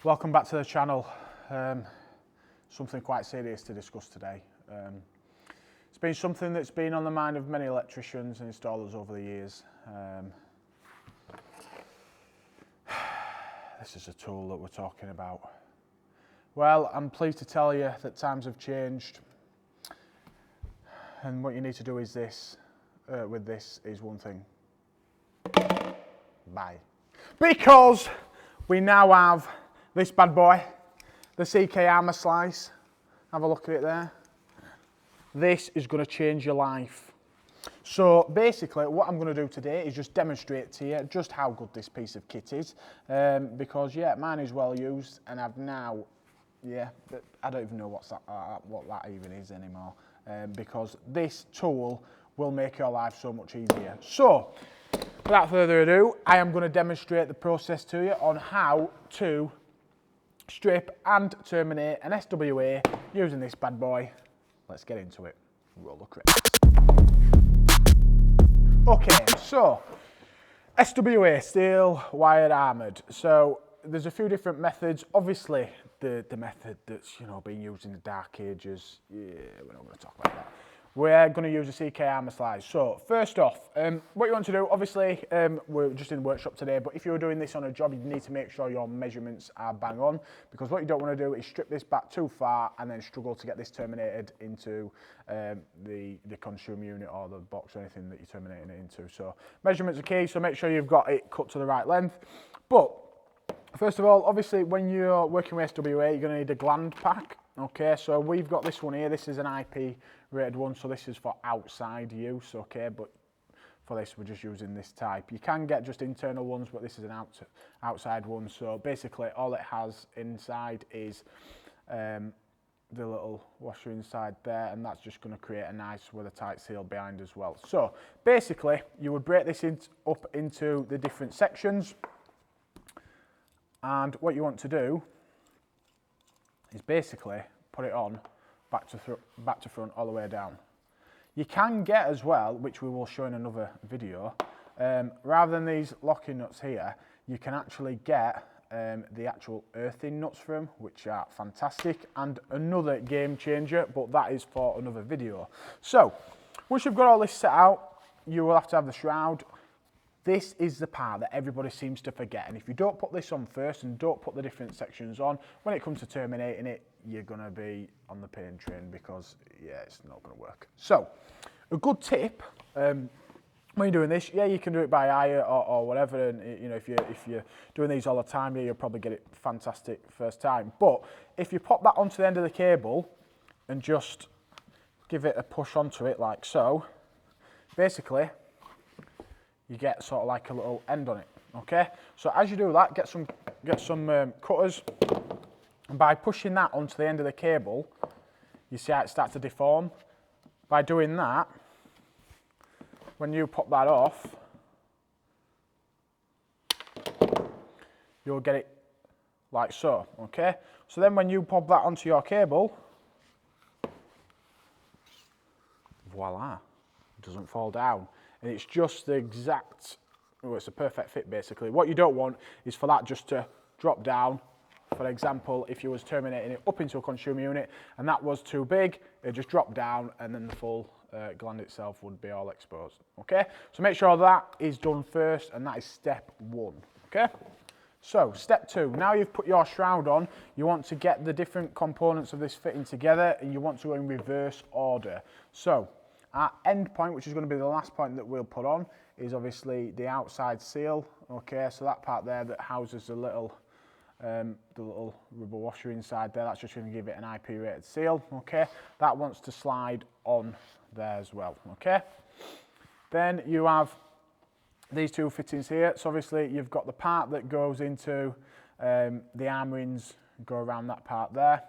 Welcome back to the channel. Something quite serious to discuss today. It's been something that's been on the mind of many electricians and installers over the years. This is a tool that we're talking about. Well, I'm pleased to tell you that times have changed, and what you need to do is this. With this is one thing. Buy. Because we now have this bad boy, the CK Armourslice. Have a look at it there. This is going to change your life. So basically what I'm going to do today is just demonstrate to you just how good this piece of kit is. Because yeah, mine is well used, and I've now, I don't even know what that even is anymore. Because this tool will make your life so much easier. So without further ado, I am going to demonstrate the process to you on how to strip and terminate an SWA using this bad boy. Let's get into it. Roll the credits. Okay, so SWA, steel wired armoured. So there's a few different methods. Obviously, the method that's being used in the dark ages. Yeah, we're not going to talk about that. We're going to use a CK Armourslice. So first off, what you want to do, obviously, we're just in the workshop today, but if you're doing this on a job, you need to make sure your measurements are bang on, because what you don't want to do is strip this back too far and then struggle to get this terminated into the consumer unit or the box or anything that you're terminating it into. So measurements are key, so make sure you've got it cut to the right length. But first of all, obviously, when you're working with SWA, you're going to need a Gland pack. Okay, so we've got this one here. This is an IP rated one, so this is for outside use, okay, but for this we're just using this type. You can get just internal ones, but this is an outside one. So basically all it has inside is the little washer inside there, and that's just going to create a nice with a tight seal behind as well. So basically you would break this up into the different sections, and what you want to do is basically put it on back to front all the way down. You can get as well, which we will show in another video, rather than these locking nuts here, you can actually get the actual earthing nuts for them, which are fantastic and another game changer, but that is for another video. So once you've got all this set out, you will have to have the shroud. This is the part that everybody seems to forget, and if you don't put this on first and don't put the different sections on, when it comes to terminating it, you're going to be on the pain train, because yeah, it's not going to work. So a good tip when you're doing this, yeah, you can do it by eye or whatever, and if you're doing these all the time, yeah, you'll probably get it fantastic first time. But if you pop that onto the end of the cable and just give it a push onto it like so, basically you get sort of like a little end on it. Okay, so as you do that, get some cutters, and by pushing that onto the end of the cable, you see how it starts to deform. By doing that, when you pop that off, you'll get it like so. Okay, so then when you pop that onto your cable, voila, it doesn't fall down. And it's just the exact, it's a perfect fit basically. What you don't want is for that just to drop down. For example, if you was terminating it up into a consumer unit and that was too big, it just drop down and then the full gland itself would be all exposed. Okay, so make sure that is done first, and that is step one. Okay, so step two, now you've put your shroud on, you want to get the different components of this fitting together, and you want to go in reverse order. So our end point, which is going to be the last point that we'll put on, is obviously the outside seal. Okay, so that part there that houses the little rubber washer inside there, that's just going to give it an IP rated seal. Okay, that wants to slide on there as well. Okay, then you have these two fittings here. So obviously you've got the part that goes into the arm rings, go around that part there.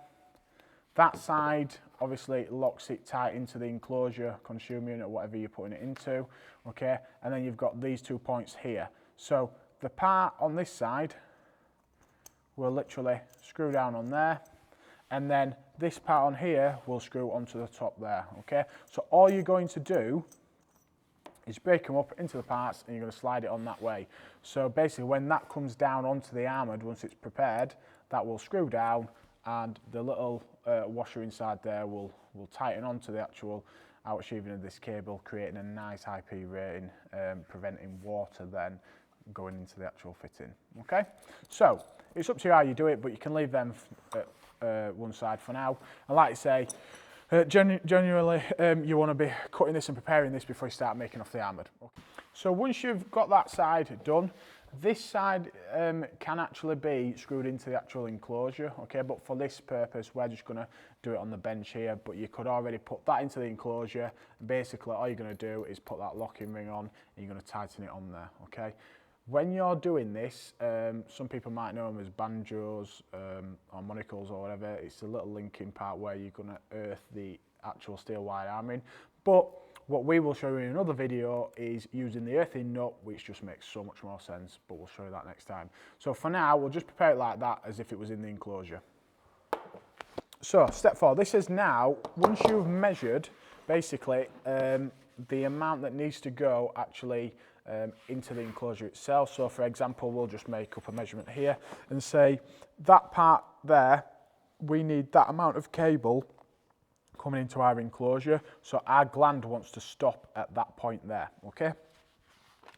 That side obviously locks it tight into the enclosure, consumer unit, whatever you're putting it into. Okay, and then you've got these 2 points here. So the part on this side will literally screw down on there, and then this part on here will screw onto the top there. Okay, so all you're going to do is break them up into the parts and you're going to slide it on that way. So basically when that comes down onto the armoured, once it's prepared, that will screw down and the little washer inside there will tighten onto the actual outer sheathing of this cable, creating a nice IP rating, preventing water then going into the actual fitting. Okay, so it's up to you how you do it, but you can leave them at one side for now. And like I say, generally you want to be cutting this and preparing this before you start making off the armoured. Okay. So once you've got that side done, this side can actually be screwed into the actual enclosure, okay, but for this purpose we're just going to do it on the bench here, but you could already put that into the enclosure. Basically all you're going to do is put that locking ring on and you're going to tighten it on there, okay. When you're doing this, some people might know them as banjos or monocles or whatever. It's a little linking part where you're going to earth the actual steel wire armouring. But what we will show you in another video is using the earthing nut, which just makes so much more sense, but we'll show you that next time. So for now, we'll just prepare it like that as if it was in the enclosure. So step 4, this is now, once you've measured basically the amount that needs to go actually into the enclosure itself. So for example, we'll just make up a measurement here and say that part there, we need that amount of cable coming into our enclosure. So our gland wants to stop at that point there, okay?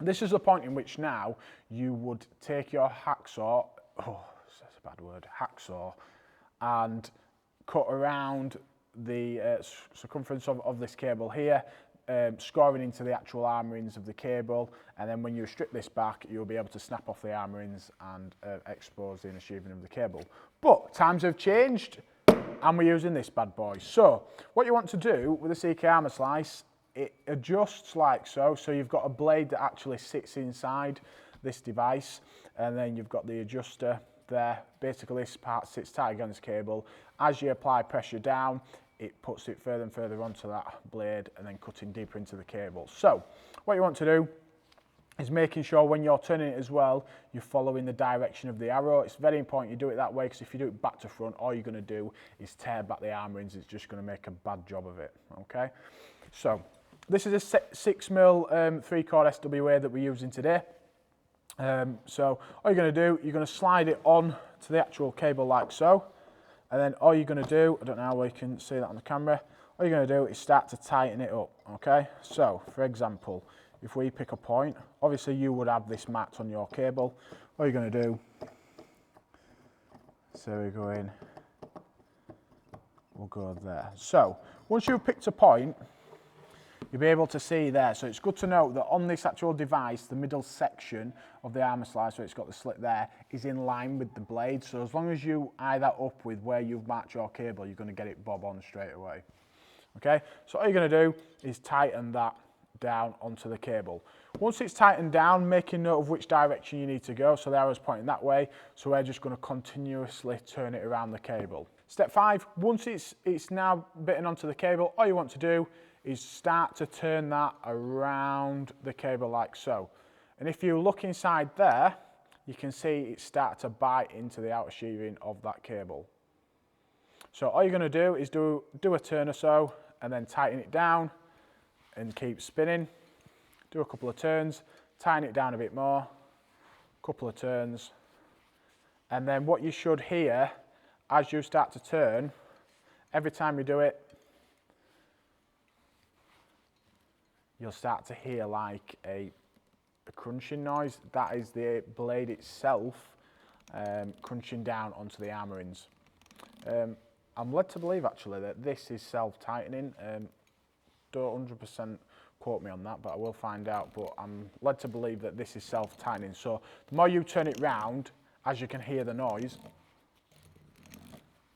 This is the point in which now you would take your hacksaw, oh, that's a bad word, hacksaw, and cut around the circumference of this cable here, scoring into the actual armourings of the cable, and then when you strip this back you'll be able to snap off the armourings and expose the inner sheathing of the cable. But times have changed and we're using this bad boy. So what you want to do with the CK Armourslice, it adjusts like so. So you've got a blade that actually sits inside this device, and then you've got the adjuster there. Basically this part sits tight against the cable. As you apply pressure down, it puts it further and further onto that blade and then cutting deeper into the cable. So what you want to do is making sure when you're turning it as well, you're following the direction of the arrow. It's very important you do it that way, because if you do it back to front, all you're going to do is tear back the armourings. It's just going to make a bad job of it, okay? So this is a 6mm 3-chord SWA that we're using today. So all you're going to do, you're going to slide it on to the actual cable like so, and then all you're going to do, I don't know how you can see that on the camera, all you're going to do is start to tighten it up, okay? So for example, if we pick a point, obviously you would have this marked on your cable. All you're going to do, so we go in, we'll go there. So once you've picked a point, you'll be able to see there. So it's good to note that on this actual device, the middle section of the Armourslice, where it's got the slit there, is in line with the blade. So as long as you eye that up with where you've marked your cable, you're going to get it bob on straight away. Okay, so all you're going to do is tighten that down onto the cable. Once it's tightened down, making note of which direction you need to go. So the arrow's pointing that way, so we're just going to continuously turn it around the cable. Step 5, once it's now bitten onto the cable, all you want to do is start to turn that around the cable like so. And if you look inside there, you can see it start to bite into the outer sheathing of that cable. So all you're going to do is do a turn or so and then tighten it down and keep spinning. Do a couple of turns, tighten it down a bit more, couple of turns, and then what you should hear as you start to turn, every time you do it, you'll start to hear like a crunching noise. That is the blade itself crunching down onto the armourings. I'm led to believe actually that this is self-tightening. Don't 100% quote me on that, but I will find out. But I'm led to believe that this is self-tightening. So the more you turn it round, as you can hear the noise,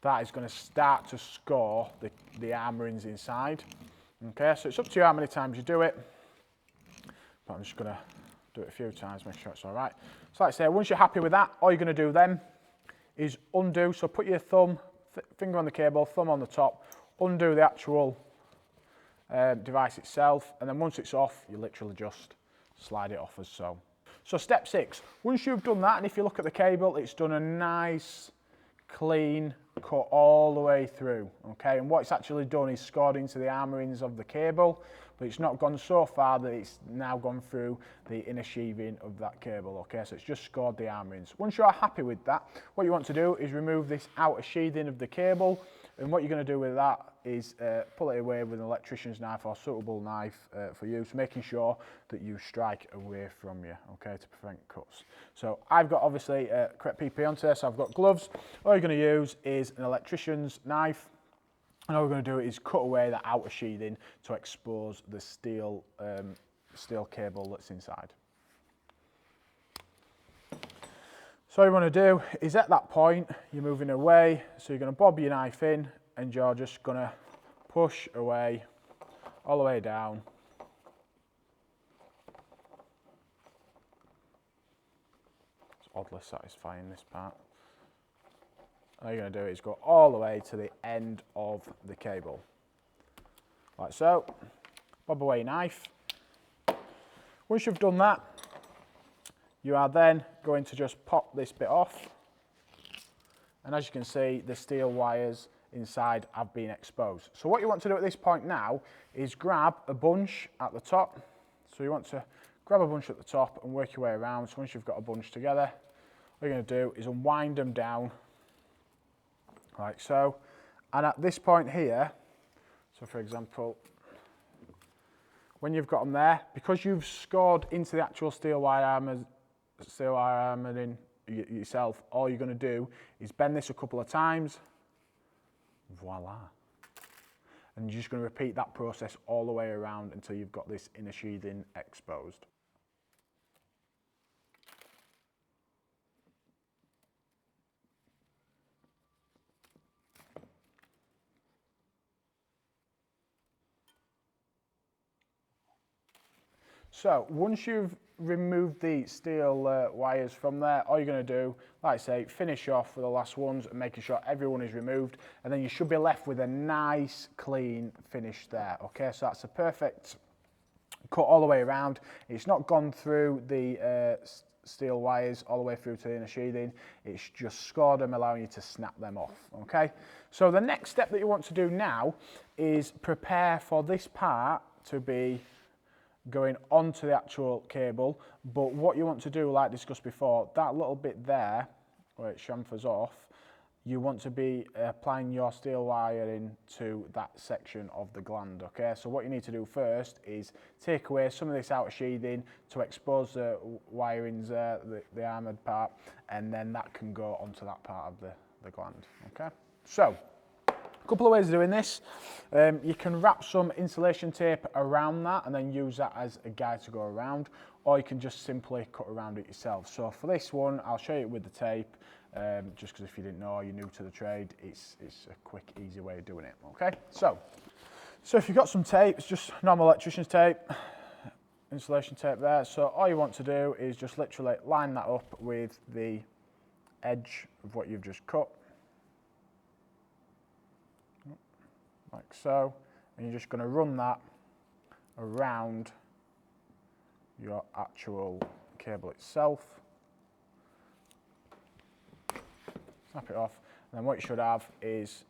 that is going to start to score the armourings inside. Okay, so it's up to you how many times you do it, but I'm just going to do it a few times, make sure it's all right. So like I say, once you're happy with that, all you're going to do then is undo. So put your finger on the cable, thumb on the top, undo the actual device itself, and then once it's off, you literally just slide it off as so. So step 6, once you've done that, and if you look at the cable, it's done a nice clean cut all the way through, okay? And what it's actually done is scored into the armourings of the cable. but it's not gone so far that it's now gone through the inner sheathing of that cable, okay? So it's just scored the armourings. Once you're happy with that, what you want to do is remove this outer sheathing of the cable, and what you're going to do with that is pull it away with an electrician's knife or suitable knife for use, making sure that you strike away from you, okay, to prevent cuts. So I've got obviously correct PP on today, so I've got gloves. All you're going to use is an electrician's knife, and all we're going to do is cut away the outer sheathing to expose the steel cable that's inside. So all you want to do is at that point, you're moving away, so you're going to bob your knife in and you're just going to push away all the way down. It's oddly satisfying, this part. All you're going to do is go all the way to the end of the cable. Like so. Bob away your knife. Once you've done that, you are then going to just pop this bit off, and as you can see, the steel wires inside have been exposed. So what you want to do at this point now is grab a bunch at the top. So you want to grab a bunch at the top and work your way around. So once you've got a bunch together, what you're going to do is unwind them down like so. And at this point here, so for example, when you've got them there, because you've scored into the actual steel wire armouring yourself, all you're going to do is bend this a couple of times, voila, and you're just going to repeat that process all the way around until you've got this inner sheathing exposed. So once you've removed the steel wires from there, all you're going to do, like I say, finish off with the last ones and making sure everyone is removed, and then you should be left with a nice clean finish there. Okay, so that's a perfect cut all the way around. It's not gone through the steel wires all the way through to the inner sheathing, it's just scored them, allowing you to snap them off. Okay, so the next step that you want to do now is prepare for this part to be going onto the actual cable, but what you want to do, like discussed before, that little bit there where it chamfers off, you want to be applying your steel wiring to that section of the gland, okay? So what you need to do first is take away some of this outer sheathing to expose the wirings there, the armoured part, and then that can go onto that part of the gland, okay? So, a couple of ways of doing this. You can wrap some insulation tape around that and then use that as a guide to go around, or you can just simply cut around it yourself. So for this one, I'll show you with the tape, just because if you didn't know, you're new to the trade, it's a quick, easy way of doing it, okay? So if you've got some tape, it's just normal electrician's tape, insulation tape there. So all you want to do is just literally line that up with the edge of what you've just cut, like so, and you're just going to run that around your actual cable itself. Snap it off, and then what you should have is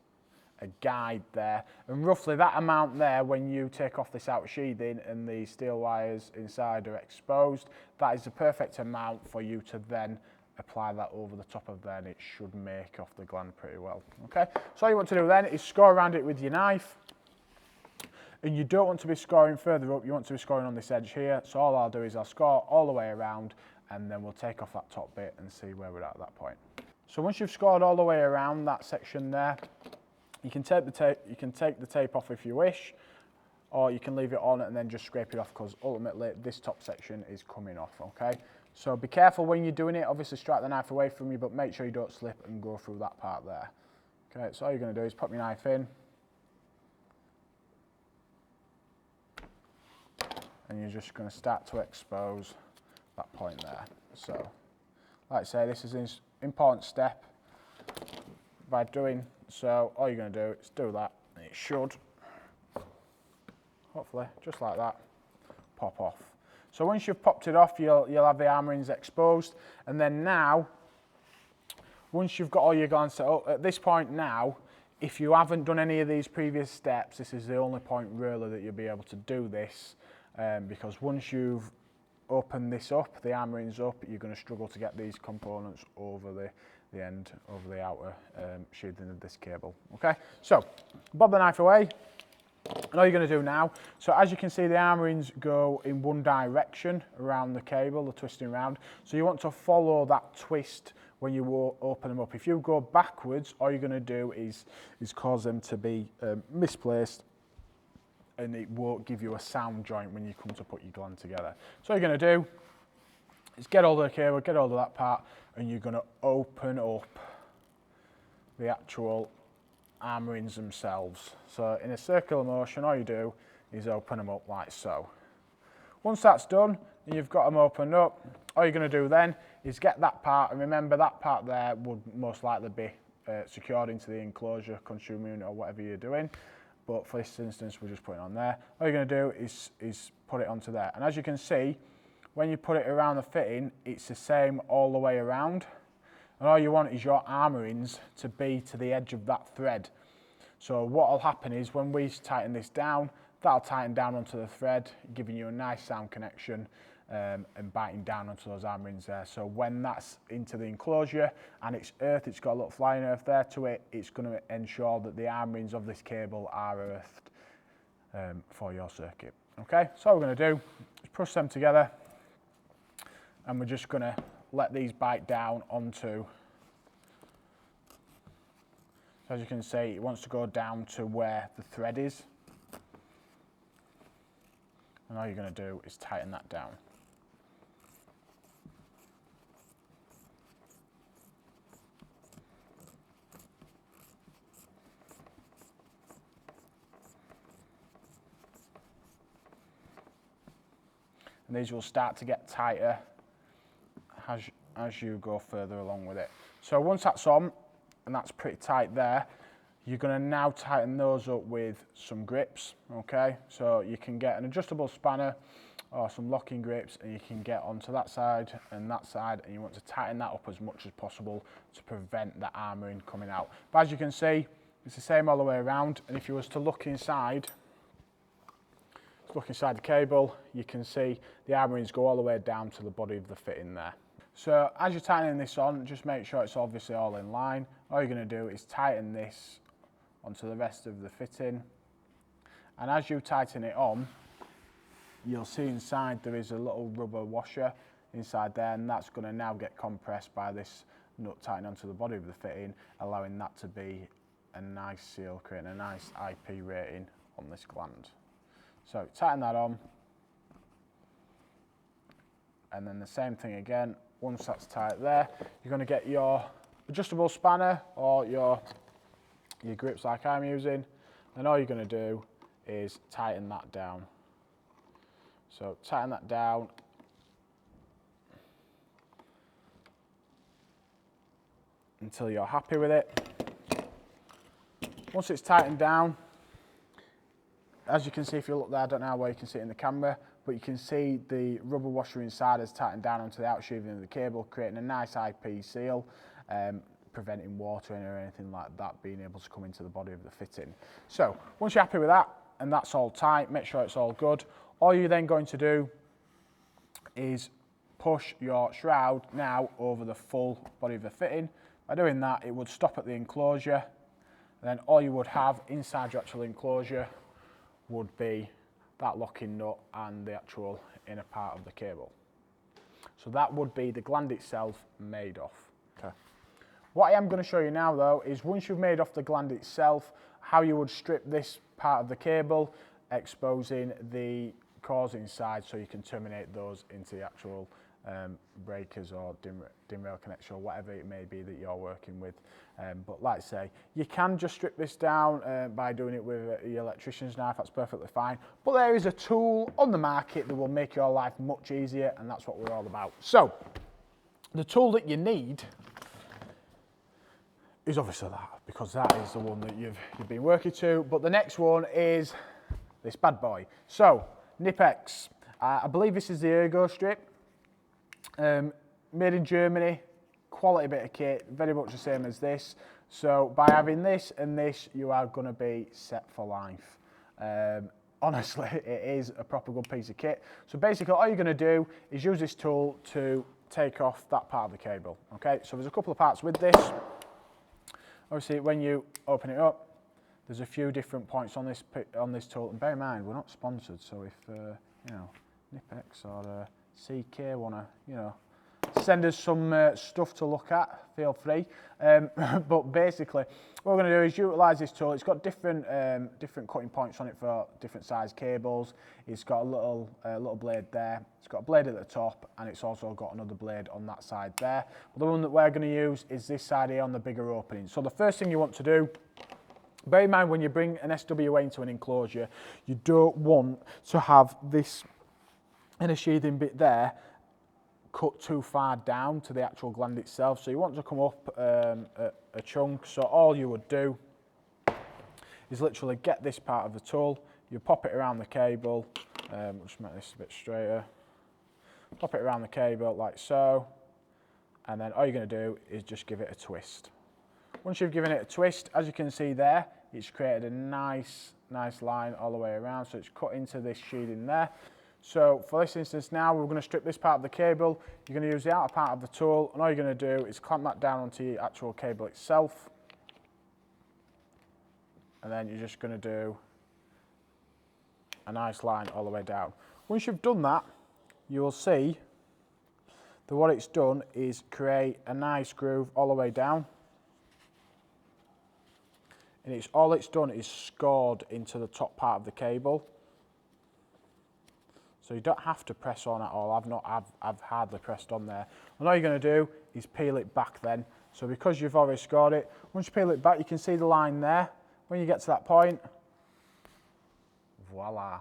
a guide there, and roughly that amount there, when you take off this outer sheathing and the steel wires inside are exposed, that is the perfect amount for you to then apply that over the top of there, and it should make off the gland pretty well. Okay, so all you want to do then is score around it with your knife, and you don't want to be scoring further up, you want to be scoring on this edge here. So all I'll do is I'll score all the way around, and then we'll take off that top bit and see where we're at that point. So once you've scored all the way around that section there, you can take the tape off if you wish, or you can leave it on and then just scrape it off, because ultimately this top section is coming off, okay? So be careful when you're doing it, obviously strike the knife away from you, but make sure you don't slip and go through that part there. Okay, so all you're going to do is pop your knife in, and you're just going to start to expose that point there. So, like I say, this is an important step. By doing so, all you're going to do is do that, and it should, hopefully, just like that, pop off. So once you've popped it off, you'll have the armourings exposed, and then now, once you've got all your glands set up, at this point now, if you haven't done any of these previous steps, this is the only point really that you'll be able to do this, because once you've opened this up, the armouring's up, you're going to struggle to get these components over the end, over the outer sheathing of this cable. Okay, so bob the knife away. And all you're going to do now, so as you can see, the armourings go in one direction around the cable, they're twisting around. So you want to follow that twist when you open them up. If you go backwards, all you're going to do is cause them to be misplaced, and it won't give you a sound joint when you come to put your gland together. So all you're going to do is get hold of the cable, get hold of that part, and you're going to open up the actual armourings themselves. So in a circular motion, all you do is open them up like so. Once that's done and you've got them opened up, all you're going to do then is get that part, and remember that part there would most likely be secured into the enclosure, consumer unit, or whatever you're doing, but for this instance we're just putting it on there. All you're going to do is put it onto there, and as you can see, when you put it around the fitting, it's the same all the way around. And all you want is your armourings to be to the edge of that thread. So what will happen is when we tighten this down, that'll tighten down onto the thread, giving you a nice sound connection and biting down onto those armourings there. So when that's into the enclosure and it's earthed, it's got a little flying earth there to it, it's going to ensure that the armourings of this cable are earthed for your circuit. Okay, so what we're going to do is push them together, and we're just going to let these bite down onto, as you can see, it wants to go down to where the thread is, and all you're going to do is tighten that down. And these will start to get tighter as you go further along with it. So once that's on, and that's pretty tight there, you're going to now tighten those up with some grips, okay? So you can get an adjustable spanner or some locking grips, and you can get onto that side, and you want to tighten that up as much as possible to prevent the armouring coming out. But as you can see, it's the same all the way around, and if you was to look inside the cable, you can see the armourings go all the way down to the body of the fitting there. So as you're tightening this on, just make sure it's obviously all in line. All you're going to do is tighten this onto the rest of the fitting, and as you tighten it on, you'll see inside there is a little rubber washer inside there, and that's going to now get compressed by this nut tightening onto the body of the fitting, allowing that to be a nice seal, creating a nice IP rating on this gland. So tighten that on, and then the same thing again. Once that's tight there, you're going to get your adjustable spanner or your grips like I'm using, and all you're going to do is tighten that down. So tighten that down until you're happy with it. Once it's tightened down, as you can see, if you look there, I don't know how well you can see it in the camera, but you can see the rubber washer inside has tightened down onto the outer sheathing of the cable, creating a nice IP seal, preventing water or anything like that being able to come into the body of the fitting. So once you're happy with that, and that's all tight, make sure it's all good, all you're then going to do is push your shroud now over the full body of the fitting. By doing that, it would stop at the enclosure, and then all you would have inside your actual enclosure would be that locking nut and the actual inner part of the cable. So that would be the gland itself made off. Okay. What I am going to show you now though is once you've made off the gland itself, how you would strip this part of the cable, exposing the cores inside so you can terminate those into the actual breakers or dim rail connection or whatever it may be that you're working with. But like I say, you can just strip this down by doing it with your electrician's knife, that's perfectly fine. But there is a tool on the market that will make your life much easier, and that's what we're all about. So, the tool that you need is obviously that, because that is the one that you've been working to. But the next one is this bad boy. So, Nipex. I believe this is the Ergo strip. Made in Germany, quality bit of kit, very much the same as this. So by having this and this, you are going to be set for life. Honestly, it is a proper good piece of kit. So basically all you're going to do is use this tool to take off that part of the cable. Okay, so there's a couple of parts with this. Obviously, when you open it up, there's a few different points on this tool. And bear in mind, we're not sponsored, so if you know, Nipex or CK want to, you know, send us some stuff to look at, feel free. But basically, what we're going to do is utilise this tool. It's got different cutting points on it for different size cables. It's got a little blade there. It's got a blade at the top, and it's also got another blade on that side there. But the one that we're going to use is this side here on the bigger opening. So the first thing you want to do, bear in mind when you bring an SWA into an enclosure, you don't want to have this inner sheathing bit there cut too far down to the actual gland itself. So you want to come up a chunk. So all you would do is literally get this part of the tool, you pop it around the cable, we'll just make this a bit straighter, pop it around the cable like so, and then all you're going to do is just give it a twist. Once you've given it a twist, as you can see there, it's created a nice line all the way around, so it's cut into this sheathing there. So for this instance now, we're going to strip this part of the cable. You're going to use the outer part of the tool, and all you're going to do is clamp that down onto the actual cable itself. And then you're just going to do a nice line all the way down. Once you've done that, you will see that what it's done is create a nice groove all the way down. And all it's done is scored into the top part of the cable. So you don't have to press on at all. I've hardly pressed on there. And all you're going to do is peel it back then. So because you've already scored it, once you peel it back, you can see the line there. When you get to that point, voila.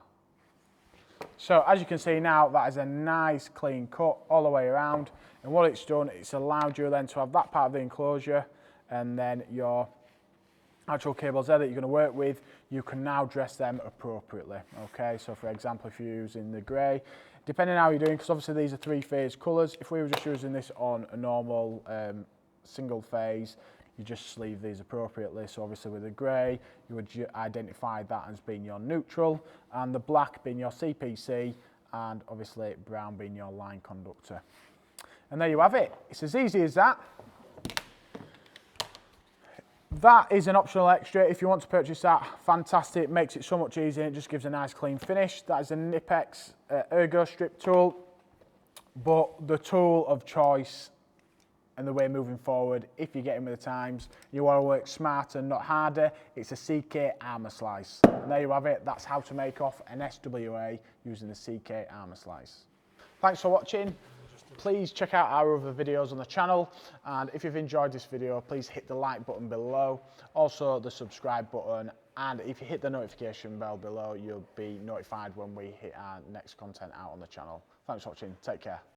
So as you can see now, that is a nice clean cut all the way around. And what it's done, it's allowed you then to have that part of the enclosure, and then your actual cables there that you're going to work with, you can now dress them appropriately. Okay, so for example, if you're using the grey, depending on how you're doing, because obviously these are three-phase colours, if we were just using this on a normal single phase, you just sleeve these appropriately. So obviously with the grey, you would identify that as being your neutral, and the black being your CPC, and obviously brown being your line conductor. And there you have it. It's as easy as that. That is an optional extra. If you want to purchase that, fantastic. It makes it so much easier. It just gives a nice clean finish. That is a Nipex Ergo Strip tool. But the tool of choice and the way moving forward, if you're getting with the times, you want to work smarter, not harder, it's a CK Armourslice. And there you have it. That's how to make off an SWA using the CK Armourslice. Thanks for watching. Please check out our other videos on the channel, and if you've enjoyed this video, please hit the like button below, also the subscribe button, and if you hit the notification bell below, you'll be notified when we hit our next content out on the channel. Thanks for watching, take care.